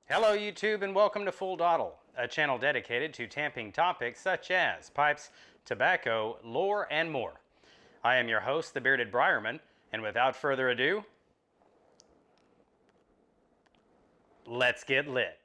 Hello YouTube and welcome to Full Dottle, a channel dedicated to tamping topics such as pipes, tobacco, lore, and more. I am your host, the Bearded Briarman, and without further ado, let's get lit.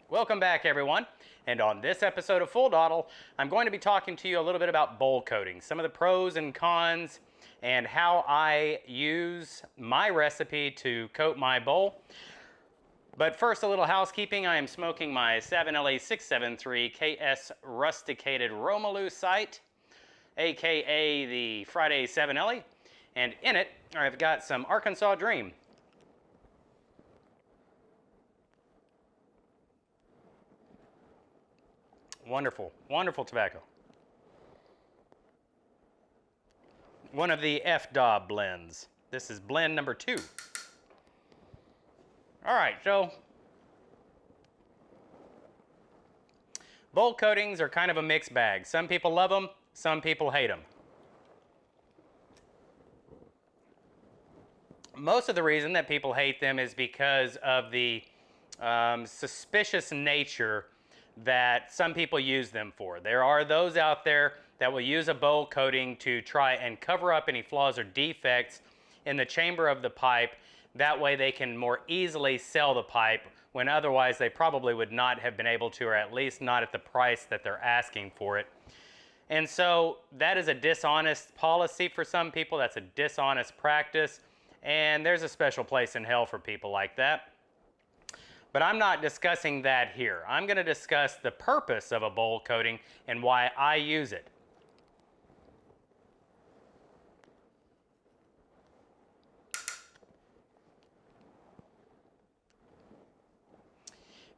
Welcome back everyone, and on this episode of Full Dottle, I'm going to be talking to you a little bit about bowl coating, some of the pros and cons, and how I use my recipe to coat my bowl. But first, a little housekeeping. I am smoking my 7LA673 KS Rusticated Romaloo Sight, aka the Friday 7LA, and in it I've got some Arkansas Dream. Wonderful, wonderful tobacco. One of the FDOB blends. This is blend number 2. All right, so bowl coatings are kind of a mixed bag. Some people love them, some people hate them. Most of the reason that people hate them is because of the suspicious nature that some people use them for. There are those out there that will use a bowl coating to try and cover up any flaws or defects in the chamber of the pipe. That way they can more easily sell the pipe when otherwise they probably would not have been able to, or at least not at the price that they're asking for it. And so that is a dishonest policy for some people. That's a dishonest practice, and there's a special place in hell for people like that. But I'm not discussing that here. I'm going to discuss the purpose of a bowl coating and why I use it.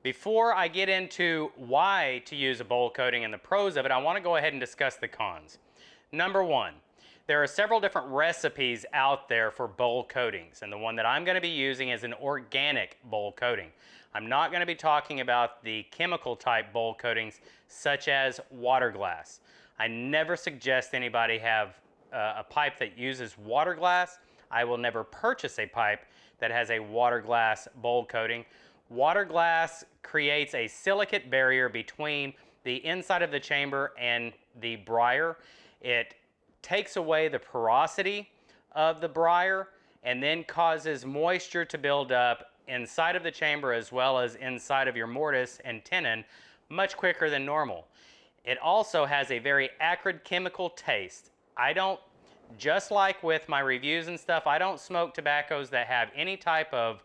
Before I get into why to use a bowl coating and the pros of it, I want to go ahead and discuss the cons. Number one, there are several different recipes out there for bowl coatings, and the one that I'm going to be using is an organic bowl coating. I'm not going to be talking about the chemical type bowl coatings such as water glass. I never suggest anybody have a pipe that uses water glass. I will never purchase a pipe that has a water glass bowl coating. Water glass creates a silicate barrier between the inside of the chamber and the briar. It takes away the porosity of the briar and then causes moisture to build up inside of the chamber as well as inside of your mortise and tenon much quicker than normal. It also has a very acrid chemical taste. Just like with my reviews and stuff, I don't smoke tobaccos that have any type of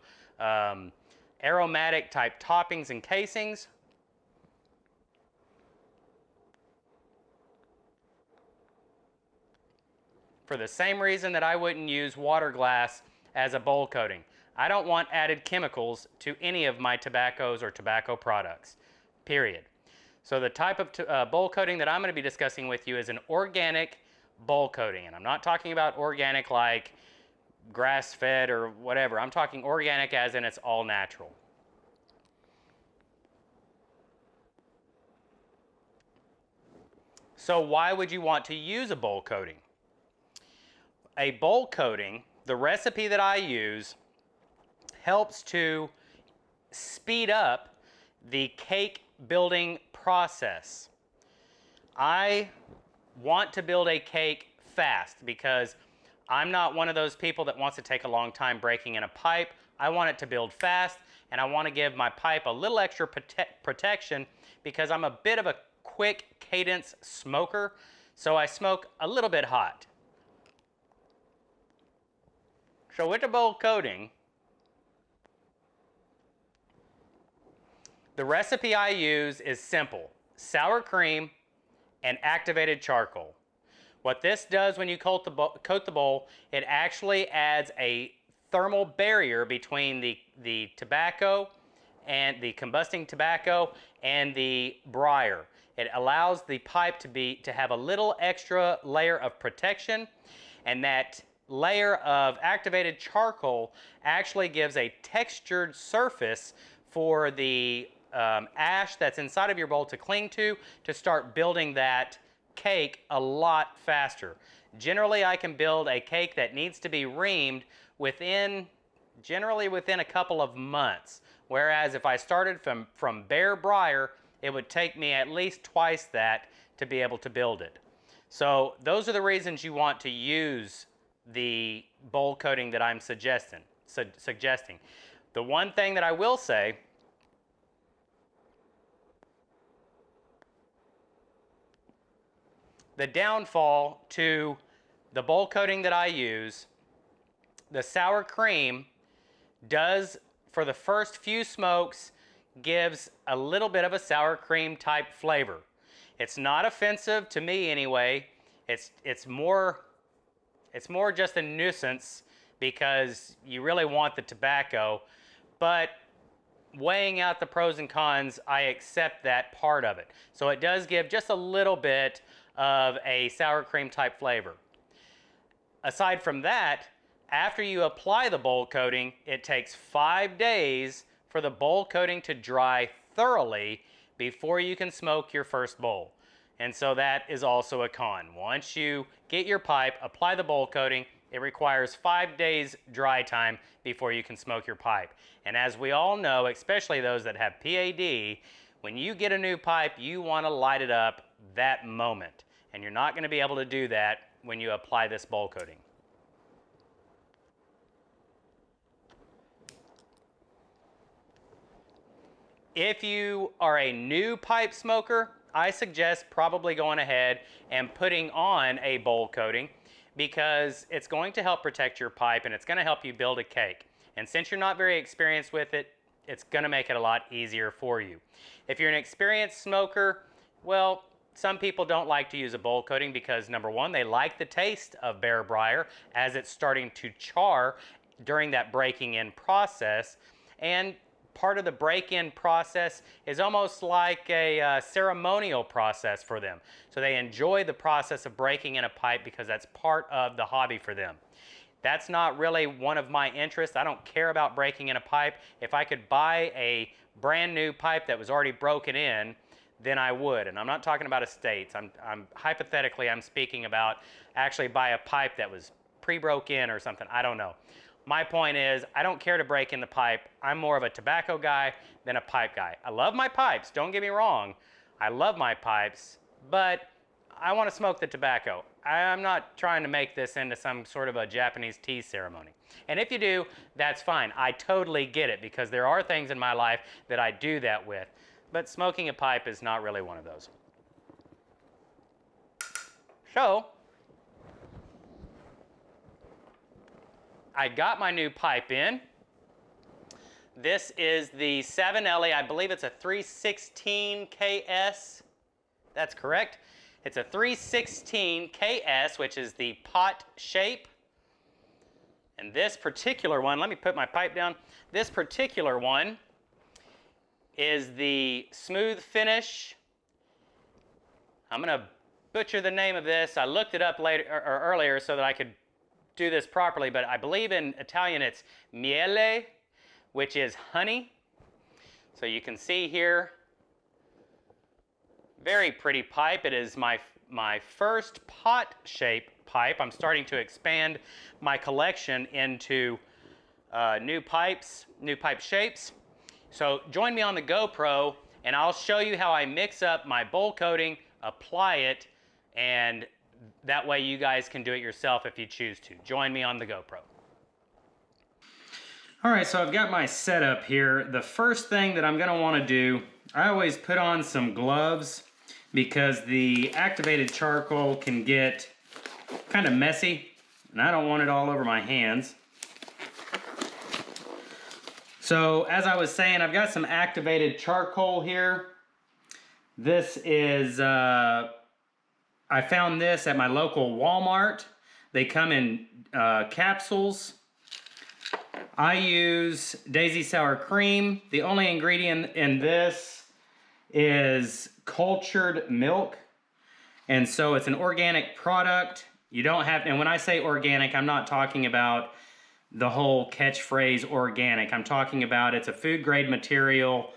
aromatic type toppings and casings. For the same reason that I wouldn't use water glass as a bowl coating. I don't want added chemicals to any of my tobaccos or tobacco products, period. So the type of bowl coating that I'm going to be discussing with you is an organic bowl coating. And I'm not talking about organic like grass-fed or whatever. I'm talking organic as in it's all natural. So why would you want to use a bowl coating? A bowl coating, the recipe that I use, helps to speed up the cake building process. I want to build a cake fast because I'm not one of those people that wants to take a long time breaking in a pipe. I want it to build fast, and I want to give my pipe a little extra protection because I'm a bit of a quick cadence smoker, so I smoke a little bit hot. So with the bowl coating, the recipe I use is simple: sour cream and activated charcoal. What this does when you coat the bowl, it actually adds a thermal barrier between the tobacco and the combusting tobacco and the briar. It allows the pipe to have a little extra layer of protection, and that layer of activated charcoal actually gives a textured surface for the ash that's inside of your bowl to cling to start building that cake a lot faster. Generally, I can build a cake that needs to be reamed generally within a couple of months. Whereas if I started from bare briar, it would take me at least twice that to be able to build it. So those are the reasons you want to use the bowl coating that I'm suggesting. The one thing that I will say, the downfall to the bowl coating that I use, the sour cream does, for the first few smokes, gives a little bit of a sour cream type flavor. It's not offensive to me anyway. It's more just a nuisance because you really want the tobacco. But weighing out the pros and cons, I accept that part of it. So it does give just a little bit of a sour cream type flavor. Aside from that, after you apply the bowl coating, it takes 5 days for the bowl coating to dry thoroughly before you can smoke your first bowl. And so that is also a con. Once you get your pipe, apply the bowl coating, it requires 5 days dry time before you can smoke your pipe. And as we all know, especially those that have PAD, when you get a new pipe, you want to light it up that moment. And you're not going to be able to do that when you apply this bowl coating. If you are a new pipe smoker, I suggest probably going ahead and putting on a bowl coating because it's going to help protect your pipe and it's going to help you build a cake. And since you're not very experienced with it, it's going to make it a lot easier for you. If you're an experienced smoker, well, some people don't like to use a bowl coating because, number one, they like the taste of bare briar as it's starting to char during that breaking in process. And part of the break-in process is almost like a ceremonial process for them. So they enjoy the process of breaking in a pipe because that's part of the hobby for them. That's not really one of my interests. I don't care about breaking in a pipe. If I could buy a brand new pipe that was already broken in, then I would. And I'm not talking about estates. Hypothetically, I'm speaking about actually buy a pipe that was pre-broke in or something. I don't know. My point is, I don't care to break in the pipe. I'm more of a tobacco guy than a pipe guy. I love my pipes, don't get me wrong. I love my pipes, but I want to smoke the tobacco. I'm not trying to make this into some sort of a Japanese tea ceremony. And if you do, that's fine. I totally get it because there are things in my life that I do that with. But smoking a pipe is not really one of those. So, I got my new pipe in. This is the 7LE, I believe it's a 316 KS. That's correct. It's a 316 KS, which is the pot shape. And this particular one, let me put my pipe down. This particular one is the smooth finish. I'm going to butcher the name of this. I looked it up earlier so that I could do this properly, but I believe in Italian it's miele, which is honey. So you can see here, very pretty pipe. It is my first pot shape pipe. I'm starting to expand my collection into new pipe shapes. So join me on the GoPro and I'll show you how I mix up my bowl coating, apply it, and that way you guys can do it yourself if you choose to. Join me on the GoPro. All right, so I've got my setup here. The first thing that I'm gonna wanna do, I always put on some gloves because the activated charcoal can get kind of messy and I don't want it all over my hands. So as I was saying, I've got some activated charcoal here. This is, I found this at my local Walmart. They come in capsules. I use Daisy Sour Cream. The only ingredient in this is cultured milk. And so it's an organic product. You don't have, and when I say organic, I'm not talking about the whole catchphrase organic. I'm talking about it's a food grade material,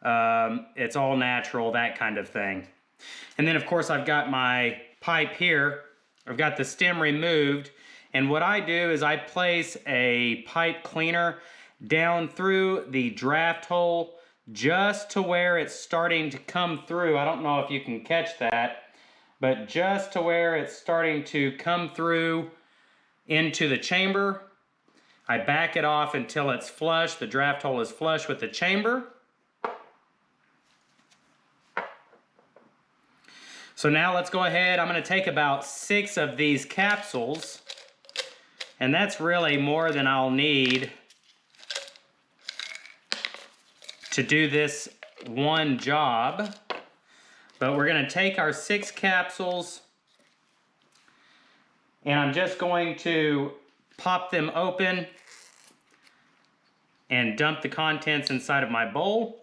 it's all natural, that kind of thing. And then of course I've got my pipe here. I've got the stem removed, and what I do is I place a pipe cleaner down through the draft hole just to where it's starting to come through. I don't know if you can catch that, but just to where it's starting to come through into the chamber. I back it off until it's flush. The draft hole is flush with the chamber. So now let's go ahead. I'm going to take about 6 of these capsules, and that's really more than I'll need to do this one job. But we're going to take our 6 capsules, and I'm just going to pop them open and dump the contents inside of my bowl.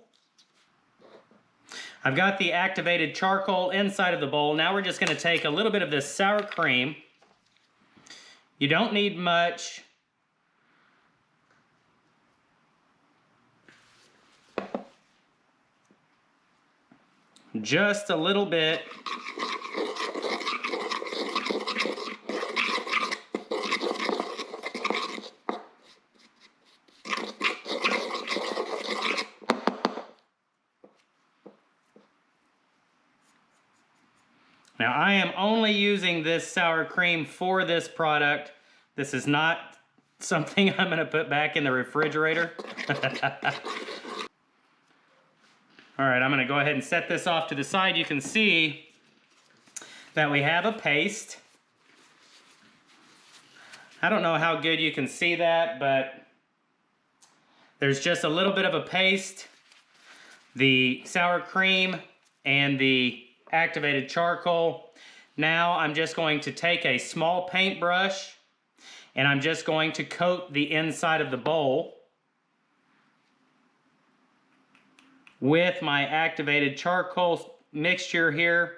I've got the activated charcoal inside of the bowl. Now we're just going to take a little bit of this sour cream. You don't need much. Just a little bit. Now I am only using this sour cream for this product. This is not something I'm going to put back in the refrigerator. All right, I'm going to go ahead and set this off to the side. You can see that we have a paste. I don't know how good you can see that, but there's just a little bit of a paste. The sour cream and the activated charcoal. Now I'm just going to take a small paintbrush and I'm just going to coat the inside of the bowl with my activated charcoal mixture here.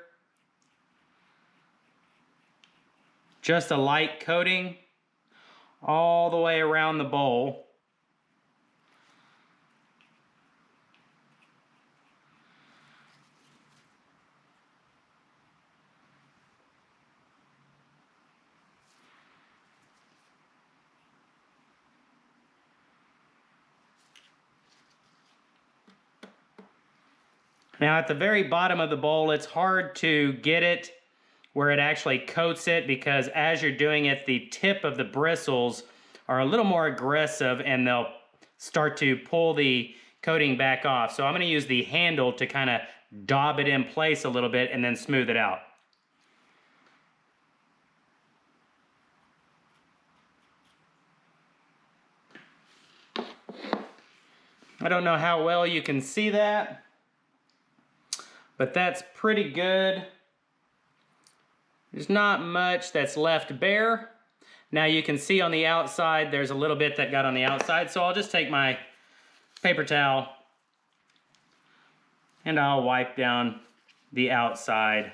Just a light coating all the way around the bowl. Now at the very bottom of the bowl, it's hard to get it where it actually coats it, because as you're doing it, the tip of the bristles are a little more aggressive and they'll start to pull the coating back off. So I'm going to use the handle to kind of daub it in place a little bit and then smooth it out. I don't know how well you can see that, but that's pretty good. There's not much that's left bare. Now you can see on the outside, there's a little bit that got on the outside, so I'll just take my paper towel and I'll wipe down the outside.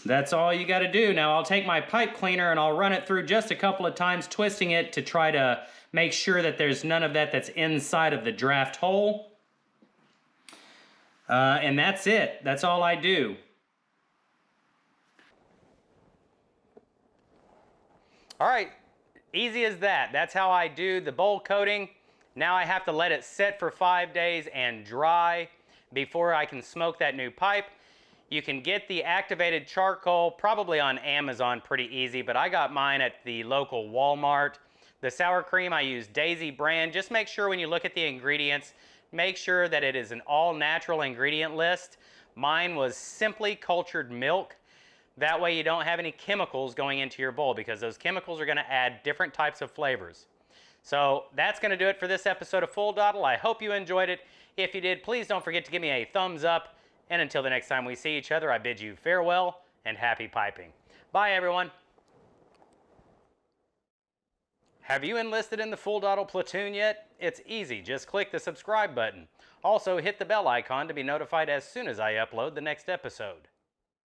That's all you gotta do. Now I'll take my pipe cleaner and I'll run it through just a couple of times, twisting it to try to make sure that there's none of that that's inside of the draft hole. And that's it. That's all I do. All right, easy as that. That's how I do the bowl coating. Now I have to let it sit for 5 days and dry before I can smoke that new pipe. You can get the activated charcoal probably on Amazon pretty easy, but I got mine at the local Walmart. The sour cream, I use Daisy brand. Just make sure when you look at the ingredients, make sure that it is an all-natural ingredient list. Mine was simply cultured milk. That way you don't have any chemicals going into your bowl, because those chemicals are going to add different types of flavors. So that's going to do it for this episode of Full Dottle. I hope you enjoyed it. If you did, please don't forget to give me a thumbs up. And until the next time we see each other, I bid you farewell and happy piping. Bye, everyone. Have you enlisted in the Full Dottle platoon yet? It's easy, just click the subscribe button. Also, hit the bell icon to be notified as soon as I upload the next episode.